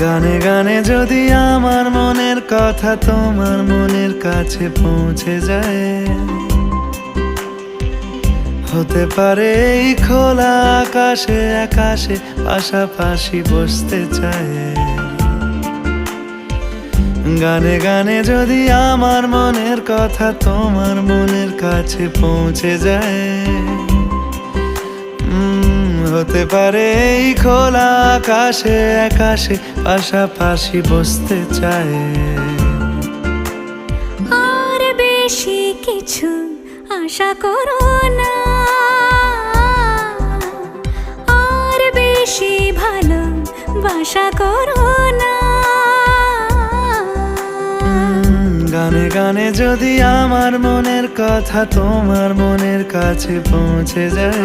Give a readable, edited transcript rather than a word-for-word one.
গানে গানে যদি আমার মনের কথা তোমার মনের কাছে পৌঁছে যায়, হতে পারে এই খোলা আকাশে আকাশে পাশাপাশি বসতে চায়। গানে গানে যদি আমার মনের কথা তোমার মনের কাছে পৌঁছে যায়, হতে পারে এই খোলা আকাশে আকাশে পাশাপাশি বসতে চায়। আর বেশি কিছু আশা করো না, আর বেশি ভালোবাসা করো না। গানে গানে যদি আমার মনের কথা তোমার মনের কাছে পৌঁছে যায়,